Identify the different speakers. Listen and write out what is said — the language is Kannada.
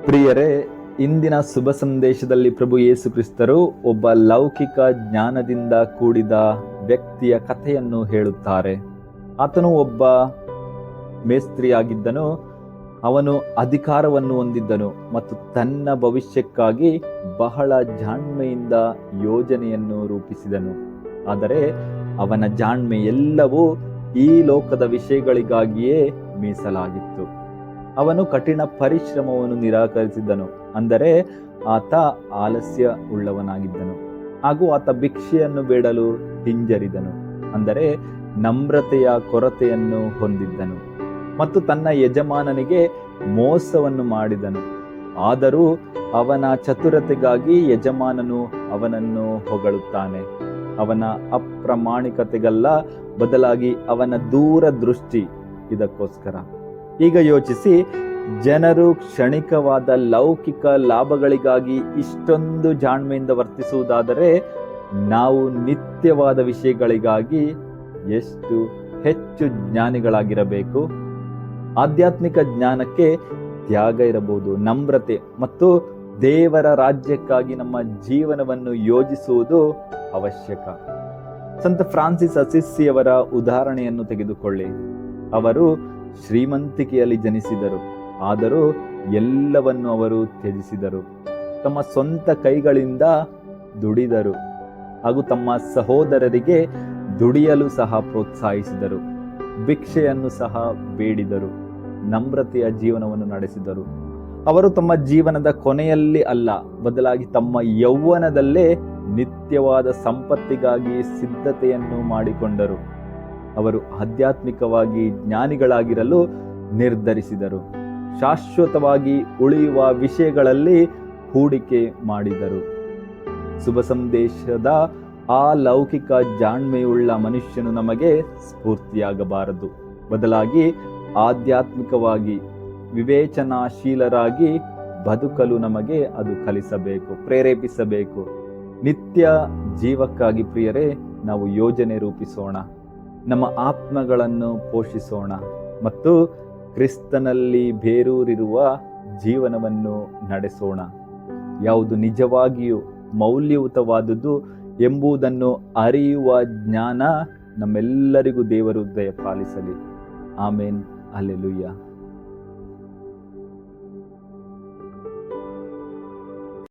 Speaker 1: ಪ್ರಿಯರೇ, ಇಂದಿನ ಶುಭ ಸಂದೇಶದಲ್ಲಿ ಪ್ರಭು ಯೇಸು ಕ್ರಿಸ್ತರು ಒಬ್ಬ ಲೌಕಿಕ ಜ್ಞಾನದಿಂದ ಕೂಡಿದ ವ್ಯಕ್ತಿಯ ಕಥೆಯನ್ನು ಹೇಳುತ್ತಾರೆ. ಆತನು ಒಬ್ಬ ಮೇಸ್ತ್ರಿಯಾಗಿದ್ದನು. ಅವನು ಅಧಿಕಾರವನ್ನು ಹೊಂದಿದ್ದನು ಮತ್ತು ತನ್ನ ಭವಿಷ್ಯಕ್ಕಾಗಿ ಬಹಳ ಜಾಣ್ಮೆಯಿಂದ ಯೋಜನೆಯನ್ನು ರೂಪಿಸಿದನು. ಆದರೆ ಅವನ ಜಾಣ್ಮೆ ಎಲ್ಲವೂ ಈ ಲೋಕದ ವಿಷಯಗಳಿಗಾಗಿಯೇ ಮೀಸಲಾಗಿತ್ತು. ಅವನು ಕಠಿಣ ಪರಿಶ್ರಮವನ್ನು ನಿರಾಕರಿಸಿದ್ದನು. ಅಂದರೆ ಆತ ಆಲಸ್ಯ ಉಳ್ಳವನಾಗಿದ್ದನು ಹಾಗೂ ಆತ ಭಿಕ್ಷೆಯನ್ನು ಬೇಡಲು ಹಿಂಜರಿದನು. ಅಂದರೆ ನಮ್ರತೆಯ ಕೊರತೆಯನ್ನು ಹೊಂದಿದ್ದನು ಮತ್ತು ತನ್ನ ಯಜಮಾನನಿಗೆ ಮೋಸವನ್ನು ಮಾಡಿದನು. ಆದರೂ ಅವನ ಚತುರತೆಗಾಗಿ ಯಜಮಾನನು ಅವನನ್ನು ಹೊಗಳುತ್ತಾನೆ. ಅವನ ಅಪ್ರಾಮಾಣಿಕತೆಗಲ್ಲ, ಬದಲಾಗಿ ಅವನ ದೂರದೃಷ್ಟಿ ಇದಕ್ಕೋಸ್ಕರ. ಈಗ ಯೋಚಿಸಿ, ಜನರು ಕ್ಷಣಿಕವಾದ ಲೌಕಿಕ ಲಾಭಗಳಿಗಾಗಿ ಇಷ್ಟೊಂದು ಜಾಣ್ಮೆಯಿಂದ ವರ್ತಿಸುವುದಾದರೆ ನಾವು ನಿತ್ಯವಾದ ವಿಷಯಗಳಿಗಾಗಿ ಎಷ್ಟು ಹೆಚ್ಚು ಜ್ಞಾನಿಗಳಾಗಿರಬೇಕು. ಆಧ್ಯಾತ್ಮಿಕ ಜ್ಞಾನಕ್ಕೆ ತ್ಯಾಗ ಇರಬಹುದು, ನಮ್ರತೆ ಮತ್ತು ದೇವರ ರಾಜ್ಯಕ್ಕಾಗಿ ನಮ್ಮ ಜೀವನವನ್ನು ಯೋಜಿಸುವುದು ಅವಶ್ಯಕ. ಸಂತ ಫ್ರಾನ್ಸಿಸ್ ಅಸಿಸಿಯವರ ಉದಾಹರಣೆಯನ್ನು ತೆಗೆದುಕೊಳ್ಳಿ. ಅವರು ಶ್ರೀಮಂತಿಕೆಯಲ್ಲಿ ಜನಿಸಿದರು, ಆದರೂ ಎಲ್ಲವನ್ನು ಅವರು ತ್ಯಜಿಸಿದರು. ತಮ್ಮ ಸ್ವಂತ ಕೈಗಳಿಂದ ದುಡಿದರು ಹಾಗೂ ತಮ್ಮ ಸಹೋದರರಿಗೆ ದುಡಿಯಲು ಸಹ ಪ್ರೋತ್ಸಾಹಿಸಿದರು. ಭಿಕ್ಷೆಯನ್ನು ಸಹ ಬೇಡಿದರು. ನಮ್ರತೆಯ ಜೀವನವನ್ನು ನಡೆಸಿದರು. ಅವರು ತಮ್ಮ ಜೀವನದ ಕೊನೆಯಲ್ಲಿ ಅಲ್ಲ, ಬದಲಾಗಿ ತಮ್ಮ ಯೌವನದಲ್ಲೇ ನಿತ್ಯವಾದ ಸಂಪತ್ತಿಗಾಗಿ ಸಿದ್ಧತೆಯನ್ನು ಮಾಡಿಕೊಂಡರು. ಅವರು ಆಧ್ಯಾತ್ಮಿಕವಾಗಿ ಜ್ಞಾನಿಗಳಾಗಿರಲು ನಿರ್ಧರಿಸಿದರು. ಶಾಶ್ವತವಾಗಿ ಉಳಿಯುವ ವಿಷಯಗಳಲ್ಲಿ ಹೂಡಿಕೆ ಮಾಡಿದರು. ಶುಭ ಸಂದೇಶದ ಆ ಲೌಕಿಕ ಜಾಣ್ಮೆಯುಳ್ಳ ಮನುಷ್ಯನು ನಮಗೆ ಸ್ಫೂರ್ತಿಯಾಗಬಾರದು. ಬದಲಾಗಿ ಆಧ್ಯಾತ್ಮಿಕವಾಗಿ ವಿವೇಚನಾಶೀಲರಾಗಿ ಬದುಕಲು ನಮಗೆ ಅದು ಕಲಿಸಬೇಕು, ಪ್ರೇರೇಪಿಸಬೇಕು. ನಿತ್ಯ ಜೀವಕ್ಕಾಗಿ ಪ್ರಿಯರೇ, ನಾವು ಯೋಜನೆ ರೂಪಿಸೋಣ, ನಮ್ಮ ಆತ್ಮಗಳನ್ನು ಪೋಷಿಸೋಣ ಮತ್ತು ಕ್ರಿಸ್ತನಲ್ಲಿ ಬೇರೂರಿರುವ ಜೀವನವನ್ನು ನಡೆಸೋಣ. ಯಾವುದು ನಿಜವಾಗಿಯೂ ಮೌಲ್ಯಯುತವಾದುದು ಎಂಬುದನ್ನು ಅರಿಯುವ ಜ್ಞಾನ ನಮ್ಮೆಲ್ಲರಿಗೂ ದೇವರು ದಯಪಾಲಿಸಲಿ. ಆಮೇನ್. ಹಲ್ಲೆಲೂಯಾ.